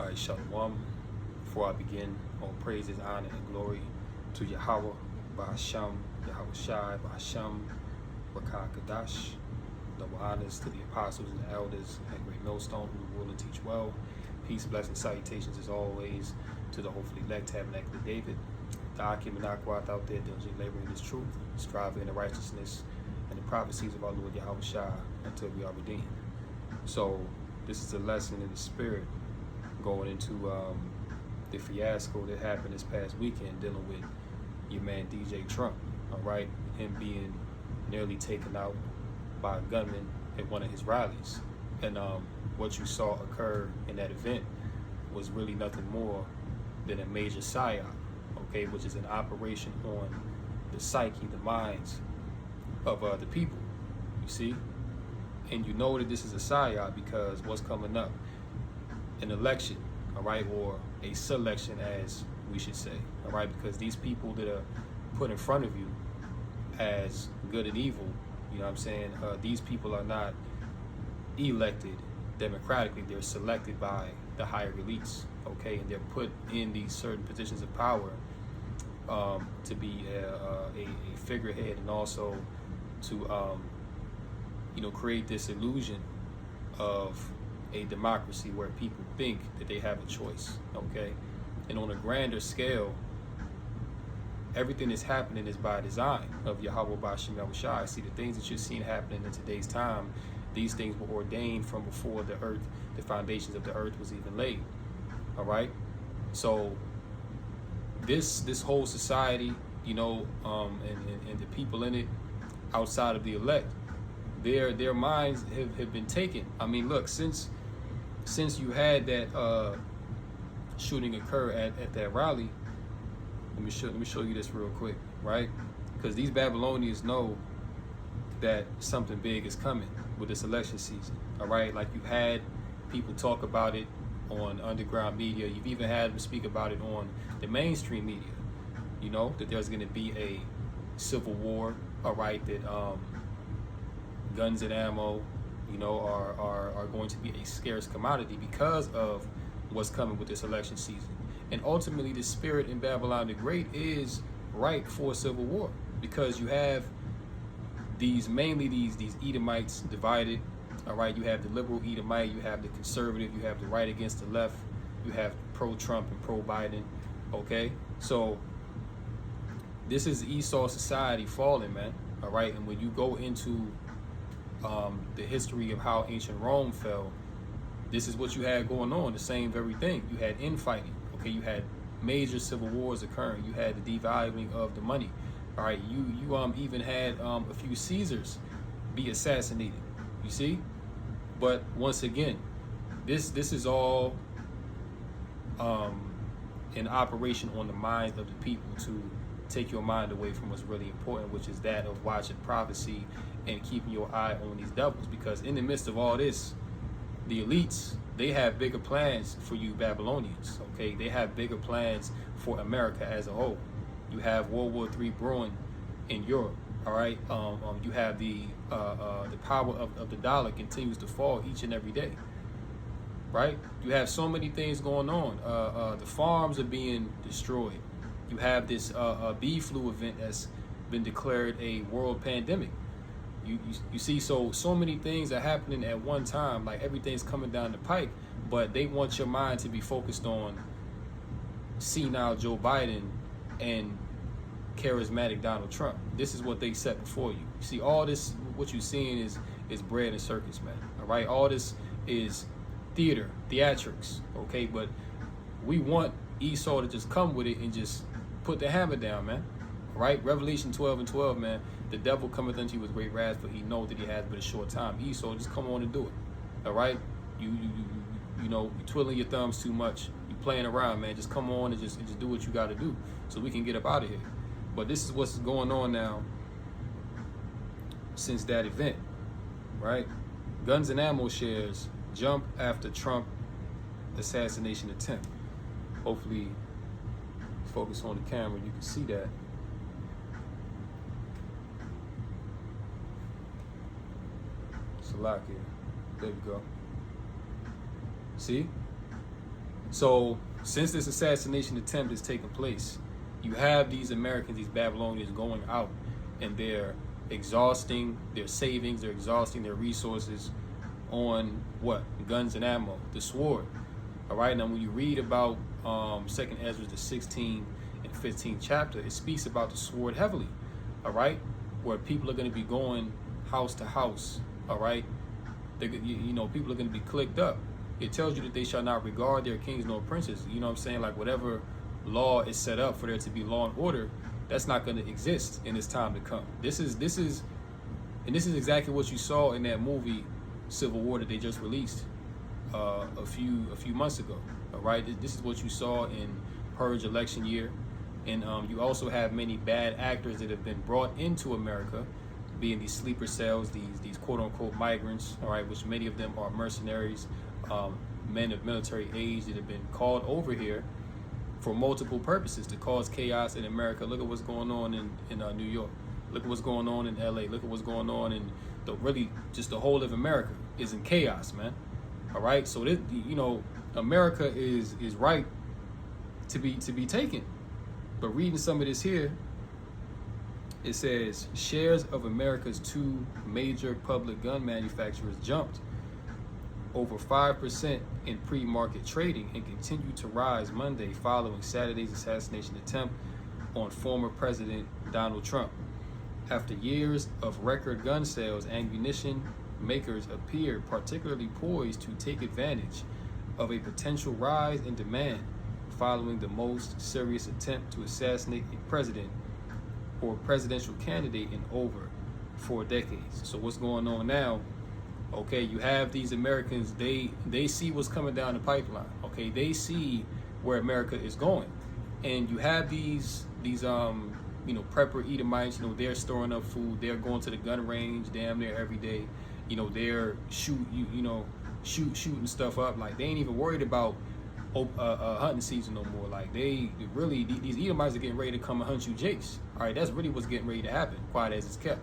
All right, Shalom. Before I begin, all praises, honor, and glory to Yahweh, Ba'asham, Yahweh Shai, Ba'asham, Rakah Kadash. Double honors to the apostles and the elders at Great Millstone who rule and teach well. Peace, blessings, salutations as always to the hopefully elect tabernacle of David. The Akim and Akwat out there diligently laboring in this truth, striving in the righteousness and the prophecies of our Lord Yahweh Shai until we are redeemed. So this is a lesson in the spirit going into the fiasco that happened this past weekend dealing with your man DJ Trump, all right? Him being nearly taken out by a gunman at one of his rallies. And what you saw occur in that event was really nothing more than a major Psy-Op, okay, which is an operation on the psyche, the minds of the people, you see? And you know that this is a Psy-Op because what's coming up? An election, all right, or a selection, as we should say, all right, because these people that are put in front of you as good and evil, you know what I'm saying, these people are not elected democratically, they're selected by the higher elites, okay, and they're put in these certain positions of power to be a figurehead and also to, you know, create this illusion of a democracy where people think that they have a choice, okay? And on a grander scale, everything that's happening is by design of Yahweh Ba'ashim Yahweh Shai. See, the things that you're seeing happening in today's time, these things were ordained from before the earth, the foundations of the earth was even laid, all right? So this whole society, you know, and the people in it outside of the elect, their minds have been taken. I mean, look, since you had that shooting occur at that rally, let me show you this real quick, right? Because these Babylonians know that something big is coming with this election season, all right? Like, you had people talk about it on underground media. You've even had them speak about it on the mainstream media, you know, that there's going to be a civil war, all right, that guns and ammo, you know, are going to be a scarce commodity because of what's coming with this election season. And ultimately, the spirit in Babylon the Great is ripe for a civil war because you have mainly these Edomites divided, all right? You have the liberal Edomite, you have the conservative, you have the right against the left, you have pro-Trump and pro-Biden, okay? So this is Esau society falling, man, all right? And when you go into the history of how ancient Rome fell, this is what you had going on, the same very thing. You had infighting, okay? You had major civil wars occurring. You had the devaluing of the money, all right? You even had a few Caesars be assassinated, you see? But once again, this is all an operation on the minds of the people to take your mind away from what's really important, which is that of watching prophecy and keeping your eye on these devils. Because in the midst of all this, the elites, they have bigger plans for you Babylonians, okay? They have bigger plans for America as a whole. You have World War III brewing in Europe, all right? You have the power of the dollar continues to fall each and every day, right? You have so many things going on. The farms are being destroyed. You have this bee flu event that's been declared a world pandemic. You see, so many things are happening at one time, like everything's coming down the pike, but they want your mind to be focused on senile Joe Biden and charismatic Donald Trump. This is what they set before you. You see, all this, what you're seeing is bread and circus, man, all right? All this is theatrics, okay? But we want Esau to just come with it and just put the hammer down, man. Right? Revelation 12:12, man. The devil cometh unto you with great wrath, for he know that he has but a short time. Esau, just come on and do it. All right? You know, you twiddling your thumbs too much. You playing around, man. Just come on and just do what you got to do so we can get up out of here. But this is what's going on now since that event, right? Guns and ammo shares jump after Trump assassination attempt. Hopefully, focus on the camera, you can see that. Salakia. There we go. See? So since this assassination attempt has taken place, you have these Americans, these Babylonians going out, and they're exhausting their savings, they're exhausting their resources on what? Guns and ammo, the sword. All right, now when you read about 2nd Ezra, the 16th and 15th chapter, it speaks about the sword heavily, all right, where people are going to be going house to house, all right. People are going to be clicked up. It tells you that they shall not regard their kings nor princes. You know what I'm saying? Like whatever law is set up for there to be law and order, that's not going to exist in this time to come. This is exactly what you saw in that movie Civil War that they just released a few months ago. All right, this is what you saw in Purge election year, and you also have many bad actors that have been brought into America, being these sleeper cells, these quote unquote migrants. All right, which many of them are mercenaries, men of military age that have been called over here for multiple purposes to cause chaos in America. Look at what's going on in New York. Look at what's going on in LA. Look at what's going on in just the whole of America is in chaos, man. All right, so this, America is right to be taken. But reading some of this here, it says shares of America's 2 major public gun manufacturers jumped over 5% in pre-market trading and continued to rise Monday following Saturday's assassination attempt on former President Donald Trump. After years of record gun sales, ammunition makers appear particularly poised to take advantage of a potential rise in demand following the most serious attempt to assassinate a president or presidential candidate in over 4 decades. So what's going on now? Okay, you have these Americans, they see what's coming down the pipeline. Okay, they see where America is going. And you have these prepper Edomites, they're storing up food, they're going to the gun range damn near every day. They're shooting stuff up. Like they ain't even worried about hunting season no more. Like these Edomites are getting ready to come and hunt you, Jace. All right, that's really what's getting ready to happen, quiet as it's kept.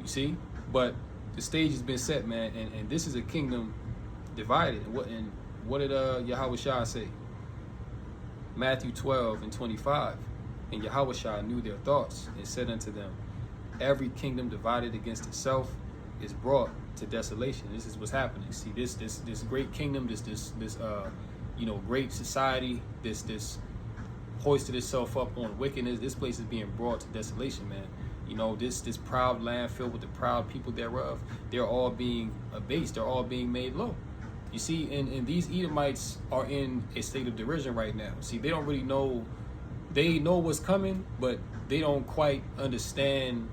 You see? But the stage has been set, man, and this is a kingdom divided. And what did Yahweh Shah say? Matthew 12:25. And Yahweh Shah knew their thoughts and said unto them, every kingdom divided against itself is brought to desolation. This is what's happening. See, this great kingdom, this great society, this hoisted itself up on wickedness. This place is being brought to desolation, man. This proud land filled with the proud people thereof, they're all being abased, they're all being made low. You see, and these Edomites are in a state of derision right now. See, they don't really know, they know what's coming, but they don't quite understand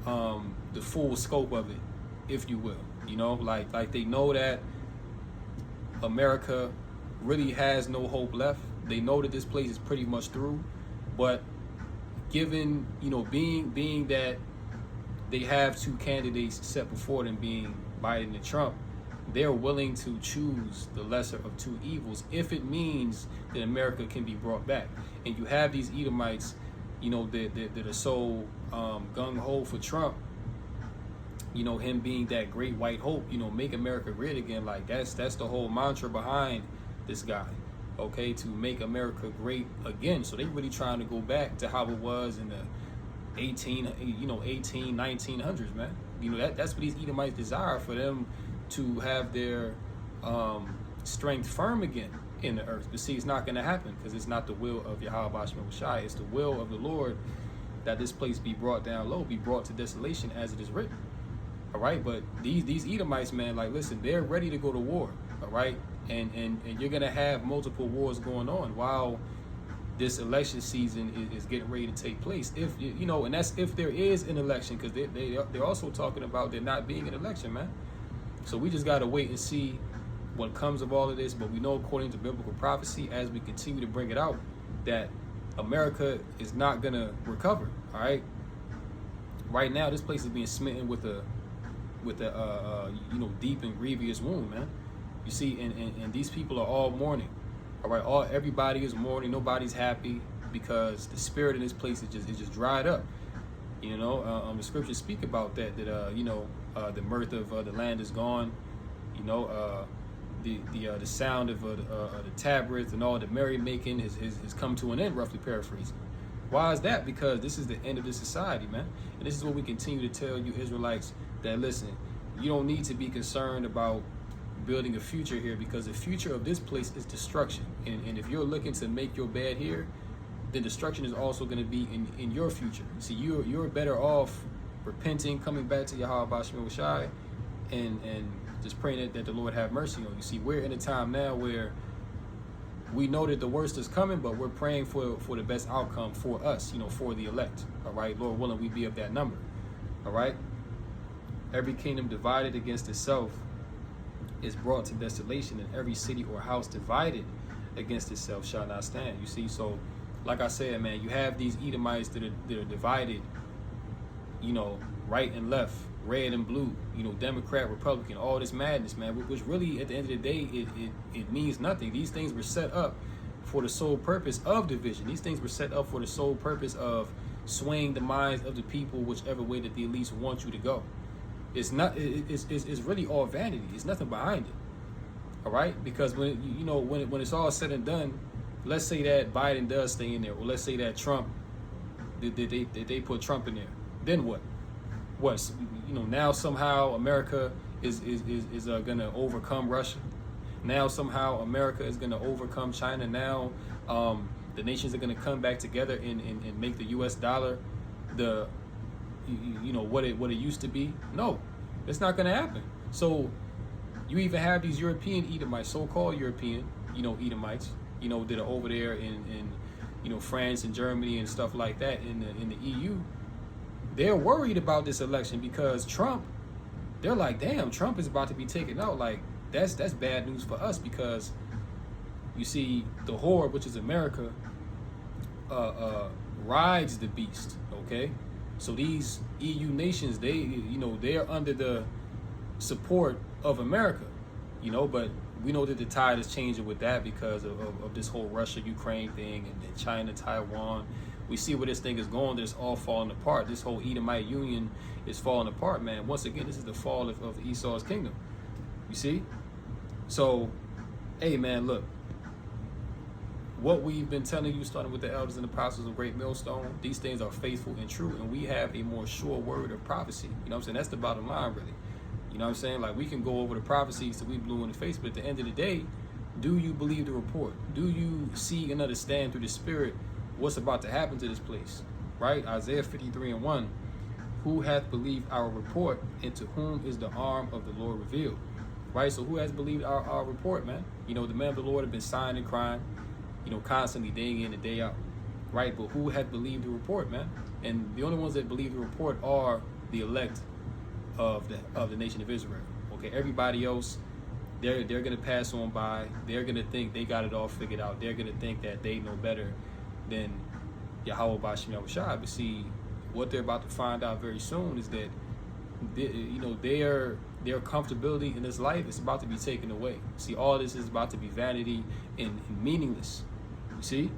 the full scope of it, if you will. Like they know that America really has no hope left. They know that this place is pretty much through, but given, being that they have 2 candidates set before them, being Biden and Trump, they're willing to choose the lesser of 2 evils if it means that America can be brought back. And you have these Edomites, that are so gung-ho for Trump, him being that great white hope, make America great again. Like that's the whole mantra behind this guy. Okay, to make America great again. So they really trying to go back to how it was in the 1900s, man. That's what these Edomites desire, for them to have their strength firm again in the earth. But see, it's not going to happen, because it's not the will of Yahweh Bashman Shai. It's the will of the Lord that this place be brought down low, be brought to desolation, as it is written. All right, but these Edomites, man, like, listen, they're ready to go to war. All right, and you're gonna have multiple wars going on while this election season is getting ready to take place. If and that's if there is an election, because they're also talking about there not being an election, man. So we just gotta wait and see what comes of all of this. But we know, according to biblical prophecy, as we continue to bring it out, that America is not gonna recover. All right, right now this place is being smitten with a deep and grievous wound, man. You see, and these people are all mourning. All right, everybody is mourning. Nobody's happy, because the spirit in this place is just dried up. The scriptures speak about that the mirth of the land is gone. the sound of the tabrets and all the merrymaking has come to an end, roughly paraphrasing. Why is that? Because this is the end of this society, man. And this is what we continue to tell you Israelites, that listen, you don't need to be concerned about building a future here, because the future of this place is destruction. And if you're looking to make your bed here, then destruction is also going to be in your future. See, you're better off repenting, coming back to Yahweh Bashim Shai, and just praying that the Lord have mercy on you. See, we're in a time now where we know that the worst is coming, but we're praying for the best outcome for us, for the elect. All right, Lord willing, we be of that number. All right. Every kingdom divided against itself is brought to desolation, and every city or house divided against itself shall not stand. You see, so like I said, man, you have these Edomites that are divided, right and left, red and blue, Democrat, Republican, all this madness, man, which really at the end of the day, it means nothing. These things were set up for the sole purpose of division. These things were set up for the sole purpose of swaying the minds of the people whichever way that the elites want you to go. It's not. It's really all vanity. It's nothing behind it. All right, because when when it's all said and done, let's say that Biden does stay in there, or let's say that Trump, they put Trump in there. Then what? What? Now somehow America is gonna overcome Russia. Now somehow America is gonna overcome China. Now the nations are gonna come back together and make the U.S. dollar the what it used to be. No, it's not gonna happen. So you even have these European Edomites, so-called European Edomites, that are over there in France and Germany and stuff like that in the EU. They're worried about this election because Trump, they're like, damn, Trump is about to be taken out. Like, that's bad news for us, because you see the horde, which is America, rides the beast. Okay, so these EU nations, they're under the support of America, but we know that the tide is changing with that because of this whole Russia-Ukraine thing, and then China, Taiwan. We see where this thing is going. It's all falling apart. This whole Edomite union is falling apart, man. Once again, this is the fall of Esau's kingdom. You see? So, hey, man, look. What we've been telling you, starting with the elders and apostles of Great Millstone, these things are faithful and true, and we have a more sure word of prophecy. You know what I'm saying? That's the bottom line, really. You know what I'm saying? Like, we can go over the prophecies that we blew in the face, but at the end of the day, do you believe the report? Do you see and understand through the Spirit what's about to happen to this place? Right? Isaiah 53:1. Who hath believed our report, and to whom is the arm of the Lord revealed? Right? So who has believed our report, man? The men of the Lord have been sighing and crying, constantly day in and day out. Right? But who hath believed the report, man? And the only ones that believe the report are the elect of the nation of Israel. Okay, everybody else, they're gonna pass on by. They're gonna think they got it all figured out. They're gonna think that they know better than Yahweh Bashim Yahushua. But see, what they're about to find out very soon is that their comfortability in this life is about to be taken away. See, all this is about to be vanity and meaningless. You see,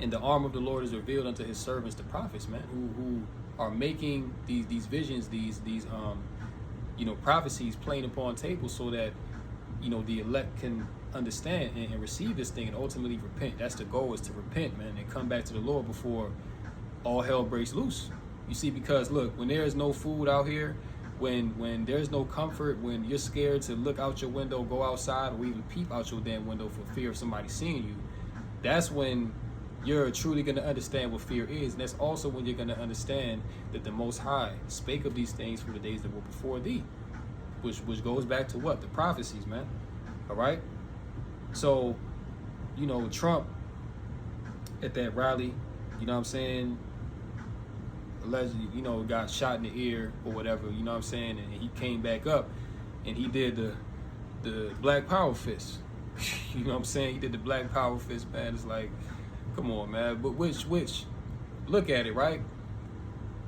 and the arm of the Lord is revealed unto His servants, the prophets, man, who are making these visions, these prophecies plain upon tables, so that the elect can understand and receive this thing and ultimately repent. That's the goal, is to repent, man, and come back to the Lord before all hell breaks loose. You see, because look, when there is no food out here, when there's no comfort, when you're scared to look out your window, go outside, or even peep out your damn window for fear of somebody seeing you, that's when you're truly going to understand what fear is. And that's also when you're going to understand that the Most High spake of these things from the days that were before thee, which goes back to what? The prophecies, man. All right? So, Trump at that rally, you know what I'm saying, allegedly, got shot in the ear or whatever, you know what I'm saying, and he came back up and he did the Black Power fist. You know what I'm saying? He did the Black Power fist, man. It's like, come on, man. But which, look at it, right?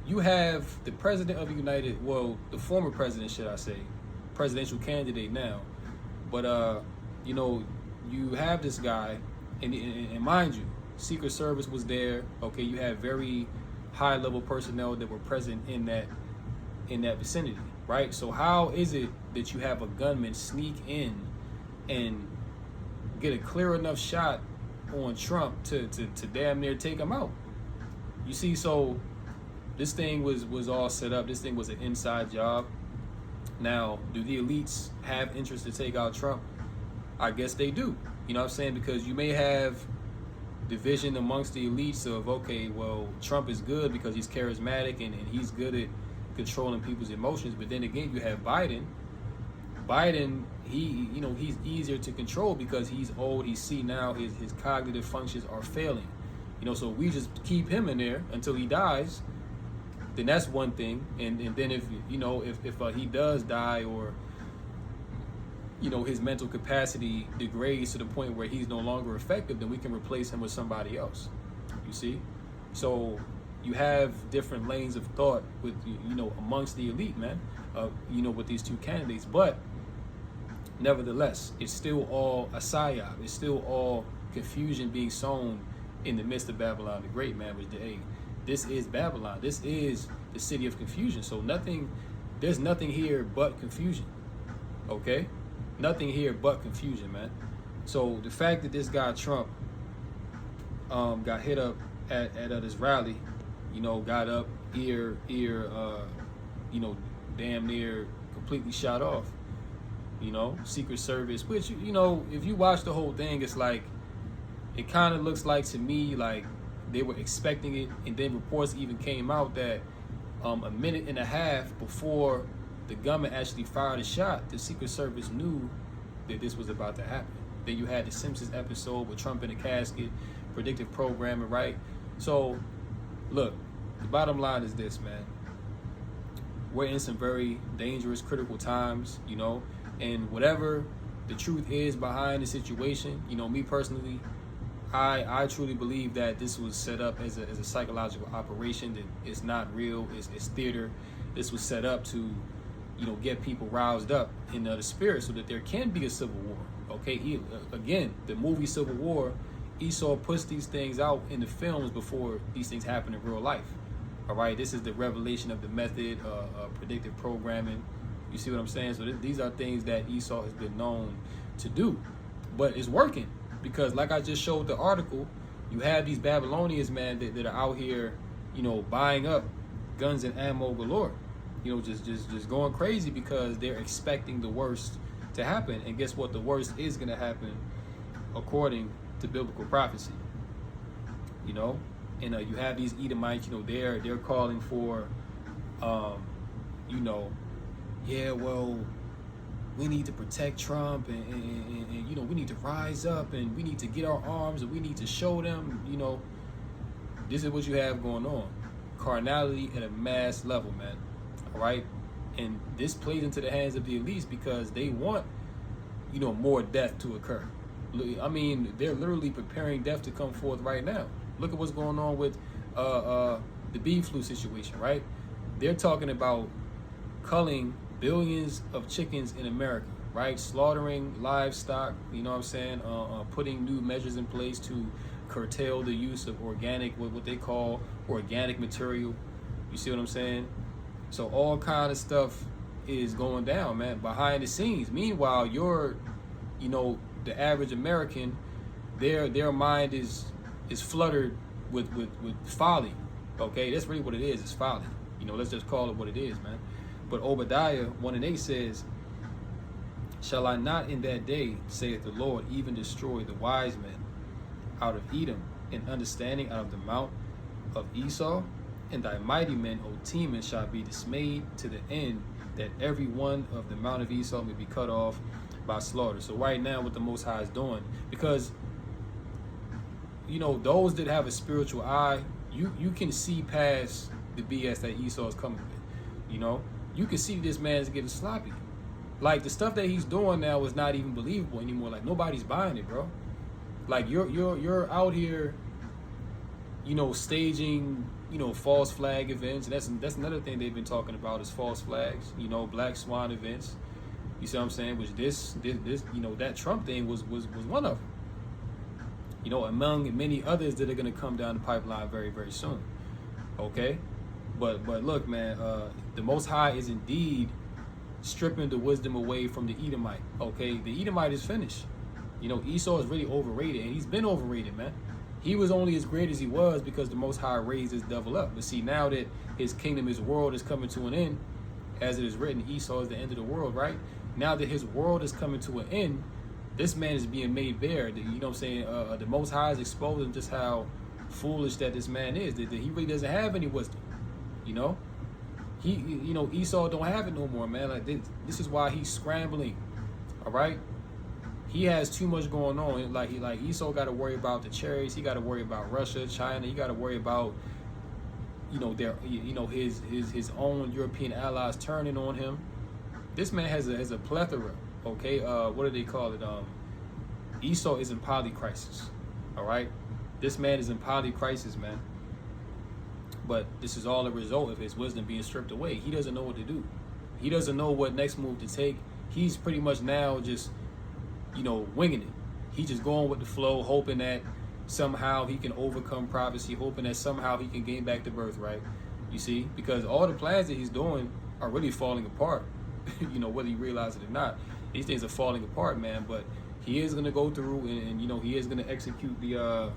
You have the president of the former president, should I say, presidential candidate now. But, you have this guy, and mind you, Secret Service was there. Okay, you had very high-level personnel that were present in that vicinity, right? So how is it that you have a gunman sneak in and get a clear enough shot on Trump to damn near take him out. You see, so this thing was all set up. This thing was an inside job. Now, do the elites have interest to take out Trump? I guess they do. You know what I'm saying? Because you may have division amongst the elites of, okay, well, Trump is good because he's charismatic and he's good at controlling people's emotions. But then again, you have Biden. Biden, he's easier to control because he's old, he's senile, his cognitive functions are failing. So we just keep him in there until he dies. Then that's one thing. And then if he does die, or his mental capacity degrades to the point where he's no longer effective, then we can replace him with somebody else. You see? So you have different lanes of thought with amongst the elite, man, with these two candidates. But nevertheless, it's still all a Psy-Op. It's still all confusion being sown in the midst of Babylon the Great, man. This is Babylon. This is the city of confusion. So there's nothing here but confusion. Okay? Nothing here but confusion, man. So the fact that this guy Trump got hit up at his rally, got up, damn near completely shot off. Secret Service, which, if you watch the whole thing, it's like, it kind of looks like to me like they were expecting it, and then reports even came out that a minute and a half before the gunman actually fired a shot, the Secret Service knew that this was about to happen. Then you had the Simpsons episode with Trump in a casket, predictive programming, right? So, look, the bottom line is this, man. We're in some very dangerous, critical times, and whatever the truth is behind the situation, me personally, I truly believe that this was set up as a psychological operation, that it's not real, it's theater. This was set up to, get people roused up in the spirit so that there can be a civil war. Okay, again, the movie Civil War, Esau puts these things out in the films before these things happen in real life. All right, this is the revelation of the method, predictive programming. You see what I'm saying? So these are things that Esau has been known to do, but it's working because, like I just showed the article, you have these Babylonians, man, that are out here, buying up guns and ammo galore, just going crazy because they're expecting the worst to happen. And guess what? The worst is going to happen according to biblical prophecy. And you have these Edomites, they're calling for, yeah, well, we need to protect Trump and we need to rise up and we need to get our arms and we need to show them, this is what you have going on. Carnality at a mass level, man. All right? And this plays into the hands of the elites because they want, more death to occur. I mean, they're literally preparing death to come forth right now. Look at what's going on with the bee flu situation, right? They're talking about culling billions of chickens in America, right? Slaughtering livestock, putting new measures in place to curtail the use of organic, what they call organic material. You see what I'm saying? So all kind of stuff is going down, man, behind the scenes. Meanwhile, the average American, their mind is fluttered with folly. Okay, that's really what it is. It's folly. Let's just call it what it is, man. But Obadiah 1:8 says, "Shall I not in that day, saith the Lord, even destroy the wise men out of Edom, and understanding out of the mount of Esau? And thy mighty men, O Teman, shall be dismayed to the end, that every one of the mount of Esau may be cut off by slaughter." So right now, what the Most High is doing, because those that have a spiritual eye, you can see past the BS that Esau is coming with. You can see this man is getting sloppy. Like, the stuff that he's doing now is not even believable anymore. Like, nobody's buying it, bro. Like, you're out here, staging, false flag events. And that's another thing they've been talking about is false flags. Black Swan events. You see what I'm saying? Which this that Trump thing was one of them. Among many others that are going to come down the pipeline very, very soon. Okay? But look, man, the Most High is indeed stripping the wisdom away from the Edomite. Okay, the Edomite is finished. You know, Esau is really overrated, and he's been overrated, man. He was only as great as he was because the Most High raised this devil up. But see, now that his kingdom, his world is coming to an end, as it is written, Esau is the end of the world, right? Now that his world is coming to an end, this man is being made bare. You know what I'm saying? The Most High is exposing just how foolish that this man is, that he really doesn't have any wisdom, you know? You know, Esau don't have it no more, man. Like this is why he's scrambling, all right? He has too much going on. Like Esau got to worry about the chariots. He got to worry about Russia, China. He got to worry about, you know, his own European allies turning on him. This man has a plethora. Okay, what do they call it? Esau is in polycrisis. All right, this man is in polycrisis, man. But this is all a result of his wisdom being stripped away. He doesn't know what to do. He doesn't know what next move to take. He's pretty much now just, you know, winging it. He's just going with the flow, hoping that somehow he can overcome prophecy, hoping that somehow he can gain back the birthright. You see, because all the plans that he's doing are really falling apart. You know, whether you realize it or not, these things are falling apart, man. But he is gonna go through, and you know, he is gonna execute the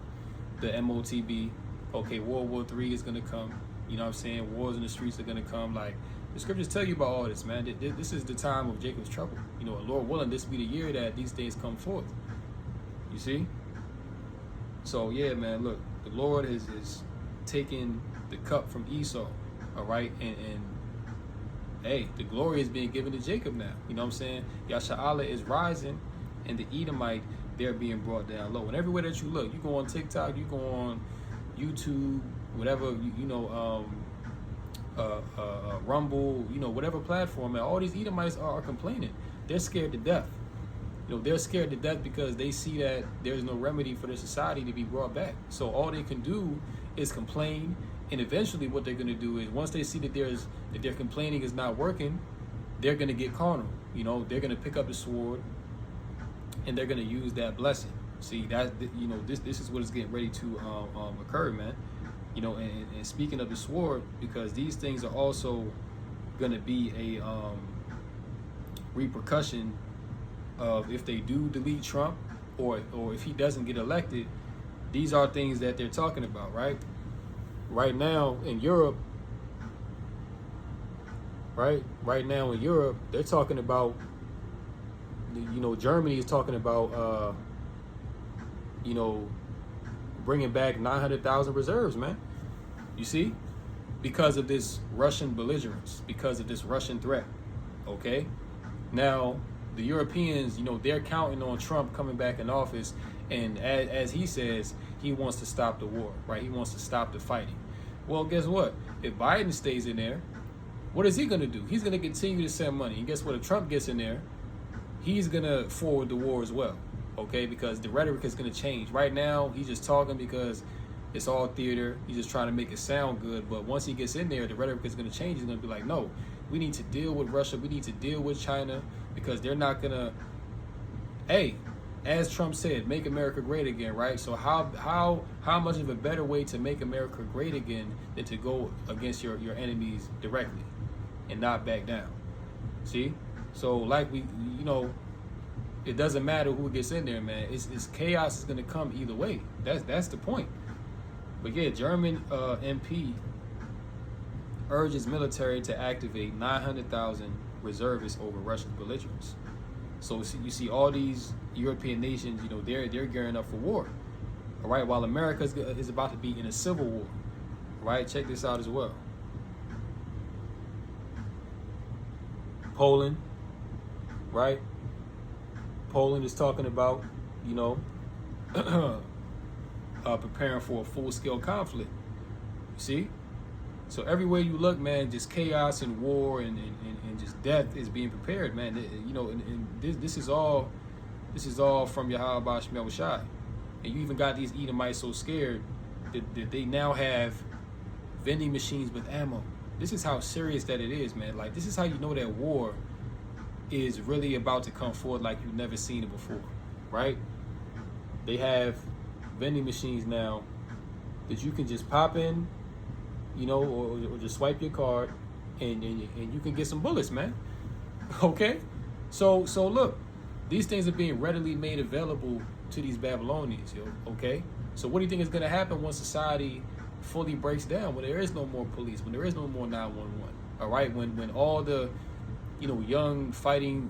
MOTB. Okay, World War III is gonna come. You know what I'm saying? Wars in the streets are gonna come. Like the scriptures tell you about all this, man. This is the time of Jacob's trouble. You know, Lord willing, this be the year that these things come forth. You see? So yeah, man. Look, the Lord is taking the cup from Esau. All right, and hey, the glory is being given to Jacob now. You know what I'm saying? Yasha'Allah is rising, and the Edomite, they're being brought down low. And everywhere that you look, you go on TikTok, you go on YouTube, whatever, Rumble, you know, whatever platform, and all these Edomites are complaining. They're scared to death. You know, they're scared to death because they see that there's no remedy for their society to be brought back. So all they can do is complain, and eventually what they're going to do is, once they see that their complaining is not working, they're going to get carnal. You know, they're going to pick up the sword, and they're going to use that blessing. See, that, you know, this is what is getting ready to occur, man. You know, and speaking of the sword, because these things are also going to be a repercussion of if they do delete Trump, or if he doesn't get elected. These are things that they're talking about, right? Right now in Europe, they're talking about, you know, Germany is talking about, you know, bringing back 900,000 reserves, man. You see? Because of this Russian belligerence, because of this Russian threat, okay? Now, the Europeans, you know, they're counting on Trump coming back in office, and as he says, he wants to stop the war, right? He wants to stop the fighting. Well, guess what? If Biden stays in there, what is he going to do? He's going to continue to send money. And guess what? If Trump gets in there, he's going to forward the war as well, okay? Because the rhetoric is going to change. Right now, he's just talking because it's all theater. He's just trying to make it sound good. But once he gets in there, the rhetoric is going to change. He's going to be like, no, we need to deal with Russia. We need to deal with China, because they're not going to, hey, as Trump said, make America great again, right? So how much of a better way to make America great again than to go against your enemies directly and not back down? See? So like you know, it doesn't matter who gets in there, man. It's chaos is gonna come either way. That's the point. But yeah, German MP urges military to activate 900,000 reservists over Russian belligerence. So you see all these European nations, you know, they're gearing up for war, all right, while America is about to be in a civil war, right? Check this out as well. Poland, right? Poland is talking about, you know, preparing for a full-scale conflict. You see? So everywhere you look, man, just chaos and war and just death is being prepared, man. You know, and this is all from Yahweh Shemel Shai. And you even got these Edomites so scared that they now have vending machines with ammo. This is how serious that it is, man. Like, this is how you know that war is really about to come forward like you've never seen it before, right? They have vending machines now that you can just pop in, you know, or just swipe your card, and you can get some bullets, man. Okay? So look, these things are being readily made available to these Babylonians, okay? So what do you think is going to happen once society fully breaks down, when there is no more police, when there is no more 911, all right? When all the, young fighting,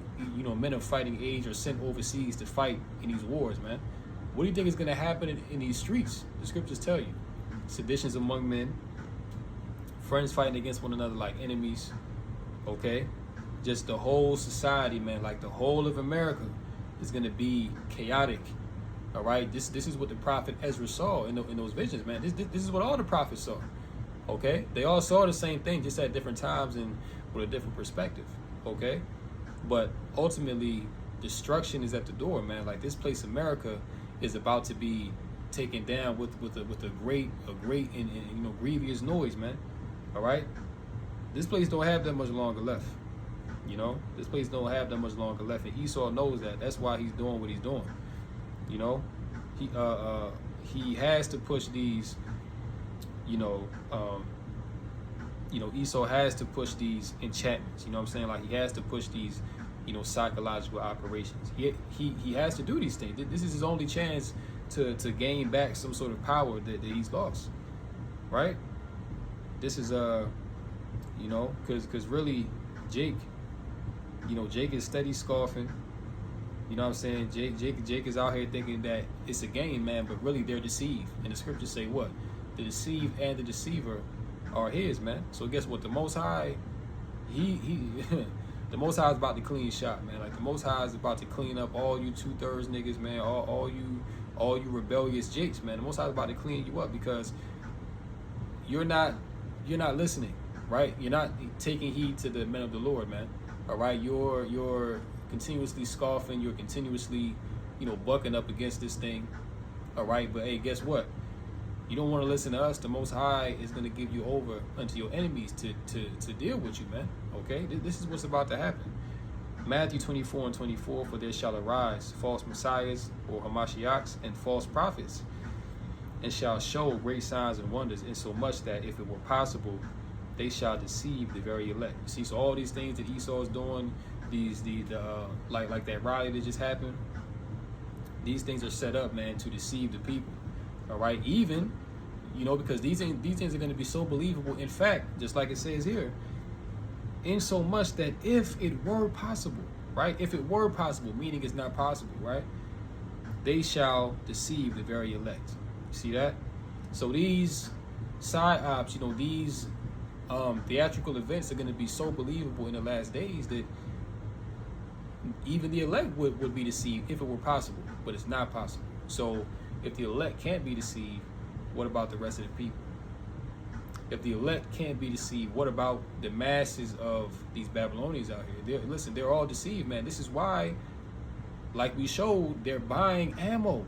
men of fighting age are sent overseas to fight in these wars, man. What do you think is going to happen in these streets? The scriptures tell you. Seditions among men, friends fighting against one another like enemies, okay? Just the whole society, man, like the whole of America is going to be chaotic, all right? This is what the prophet Ezra saw in those visions, man. This is what all the prophets saw, okay? They all saw the same thing, just at different times and with a different perspective, okay? But ultimately, destruction is at the door, man. Like, this place, America, is about to be taken down with a great and grievous noise, man. All right, this place don't have that much longer left. This place don't have that much longer left, and Esau knows that. That's why he's doing what he's doing. He has to push these. Esau has to push these enchantments. You know what I'm saying? Like, he has to push these, psychological operations. He has to do these things. This is his only chance to gain back some sort of power that he's lost, right? This is because really Jake is steady scoffing. You know what I'm saying? Jake is out here thinking that it's a game, man, but really they're deceived. And the scriptures say what? The deceived and the deceiver are his, man. So guess what? The Most High, the Most High is about to clean shop, man. Like, the Most High is about to clean up all you 2/3 niggas, man. All you rebellious jakes, man. The Most High is about to clean you up because you're not listening, right? You're not taking heed to the men of the Lord, man. All right, you're continuously scoffing. You're continuously, bucking up against this thing. All right, but hey, guess what? You don't want to listen to us. The Most High is going to give you over unto your enemies to deal with you, man. Okay, this is what's about to happen. Matthew 24:24, for there shall arise false messiahs or Hamashiachs and false prophets, and shall show great signs and wonders, insomuch that if it were possible, they shall deceive the very elect. You see, so all these things that Esau is doing, like that rally that just happened, these things are set up, man, to deceive the people. All right, even, because these things are going to be so believable. In fact, just like it says here, in so much that if it were possible, right? If it were possible, meaning it's not possible, right? They shall deceive the very elect. You see that? So these Psy-Ops, these theatrical events are going to be so believable in the last days that even the elect would be deceived if it were possible, but it's not possible. So if the elect can't be deceived, what about the rest of the people? If the elect can't be deceived, what about the masses of these Babylonians out here? They're all deceived, man. This is why, like we showed, they're buying ammo.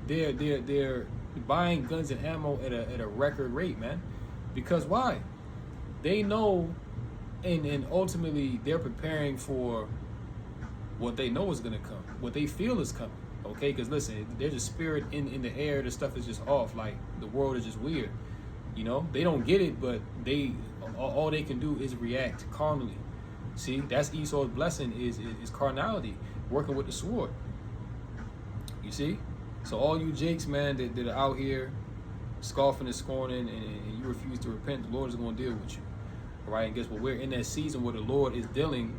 They're buying guns and ammo at a record rate, man. Because why? They know, and ultimately they're preparing for what they know is going to come, what they feel is coming. Okay, because listen, there's a spirit in the air. The stuff is just off. Like, the world is just weird. They don't get it, but all they can do is react carnally. See, that's Esau's blessing is carnality, working with the sword. You see, so all you jakes, man, that are out here scoffing and scorning, and you refuse to repent, the Lord is going to deal with you. All right, and guess what? We're in that season where the Lord is dealing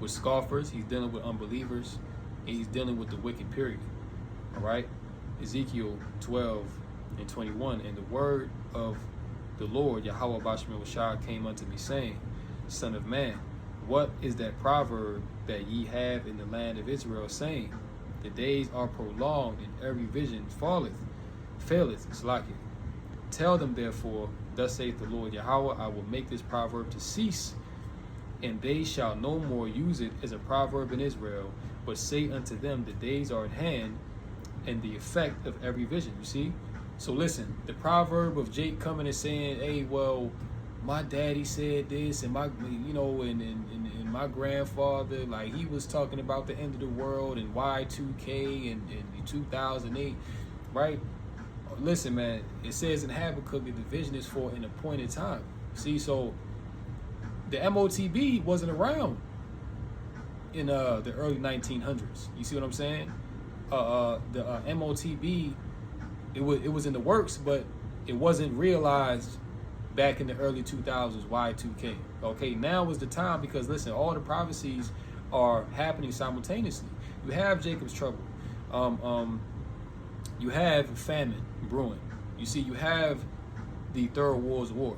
with scoffers. He's dealing with unbelievers. And he's dealing with the wicked, period. All right? Ezekiel 12:21, and the word of the Lord, Yahweh Basham Washah, came unto me, saying, Son of man, what is that proverb that ye have in the land of Israel, saying, the days are prolonged, and every vision faileth, Slakia. Tell them, therefore, thus saith the Lord Yahweh, I will make this proverb to cease, and they shall no more use it as a proverb in Israel, but say unto them, the days are at hand, and the effect of every vision. You see? So listen, the proverb of Jake coming and saying, hey, well, my daddy said this, and my, and my grandfather, like, he was talking about the end of the world and Y2K and 2008, right? Listen, man, it says in Habakkuk that the vision is for an appointed time. See, so the MOTB wasn't around in the early 1900s. You see what I'm saying? The MOTB, it was in the works, but it wasn't realized back in the early 2000s, Y2K. Okay, now is the time, because listen, all the prophecies are happening simultaneously. You have Jacob's trouble. You have famine brewing. You see, you have the Third World War.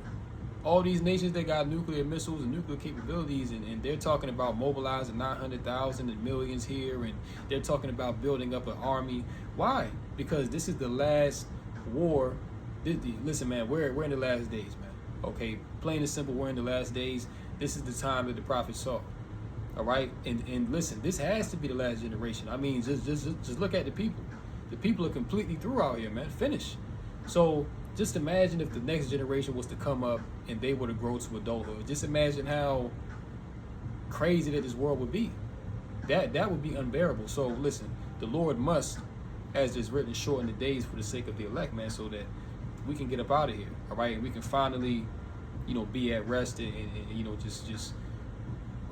All these nations that got nuclear missiles and nuclear capabilities, and they're talking about mobilizing 900,000 and millions here, and they're talking about building up an army. Why? Because this is the last war. Listen, man, we're in the last days, man. Okay, plain and simple, we're in the last days. This is the time that the prophet saw. All right, and listen, this has to be the last generation. I mean, just look at the people. The people are completely through out here, man. Finished. So just imagine if the next generation was to come up and they were to grow to adulthood. Just imagine how crazy that this world would be. That would be unbearable. So listen, the Lord must, as it's written, shorten the days for the sake of the elect, man, so that we can get up out of here. All right, and we can finally, be at rest, and just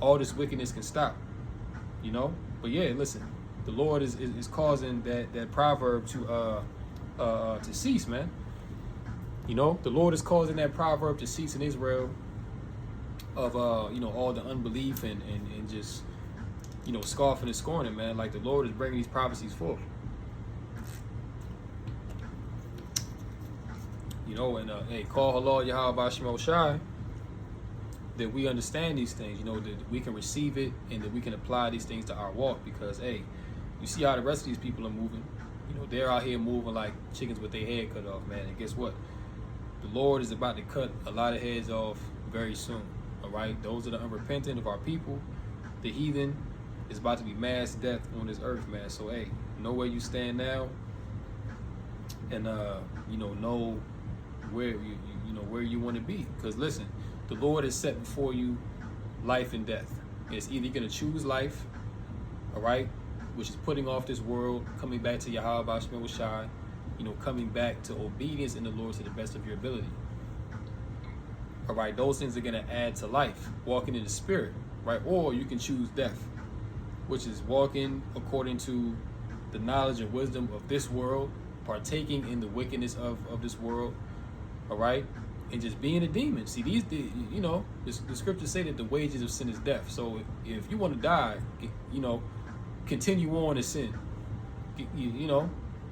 all this wickedness can stop. But yeah, listen, the Lord is causing that proverb to cease, man. The Lord is causing that proverb to cease in Israel of all the unbelief and just scoffing and scorning, man. Like, the Lord is bringing these prophecies forth. Hey, call halal Yahweh Bashim Shai, that we understand these things, that we can receive it and that we can apply these things to our walk. Because, hey, you see how the rest of these people are moving. They're out here moving like chickens with their head cut off, man. And guess what? The Lord is about to cut a lot of heads off very soon. All right? Those are the unrepentant of our people. The heathen is about to be mass death on this earth, man. So, hey, know where you stand now, and know where you want to be. Because listen, the Lord has set before you life and death. It's either you're going to choose life, all right, which is putting off this world, coming back to Yahweh Bashim Shai, coming back to obedience in the Lord to the best of your ability. All right, those things are going to add to life, walking in the spirit, right? Or you can choose death, which is walking according to the knowledge and wisdom of this world, partaking in the wickedness of this world, all right, and just being a demon. See, the scriptures say that the wages of sin is death. So if you want to die, continue on in sin.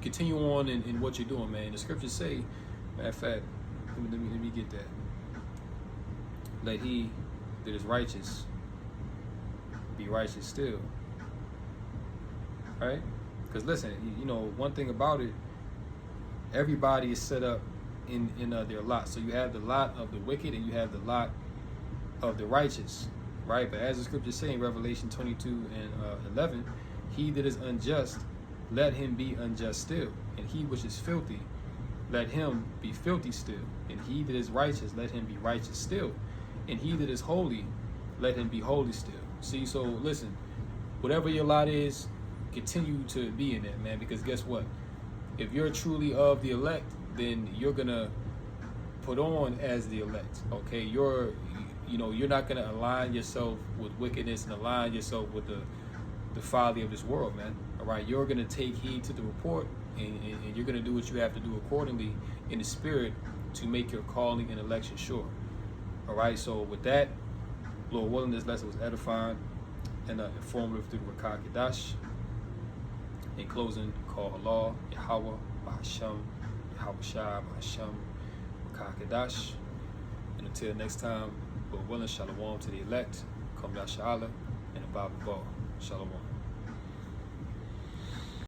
Continue on in what you're doing, man. The scriptures say, matter of fact, let me get that. Let he that is righteous be righteous still. Right? Because listen, one thing about it, everybody is set up in their lot. So you have the lot of the wicked and you have the lot of the righteous, right? But as the scriptures say in Revelation 22 and 11, he that is unjust, let him be unjust still, and he which is filthy, let him be filthy still, and he that is righteous, let him be righteous still, and he that is holy, let him be holy still. See, so listen, whatever your lot is, continue to be in that, man, because guess what? If you're truly of the elect, then you're gonna put on as the elect. Okay, you're not gonna align yourself with wickedness and align yourself with the folly of this world, man. All right, you're gonna take heed to the report, and you're gonna do what you have to do accordingly in the spirit to make your calling and election sure. All right, so with that, Lord willing, this lesson was edifying and informative through the Rakah Kadash. In closing, call Allah, Yahweh, Ba'asham, Yahweh Shai, Ba'asham, Rakah Kadash. And until next time, Lord willing, Shalom to the elect, Kum Yasha'Allah, and Abba Ball. Shalom.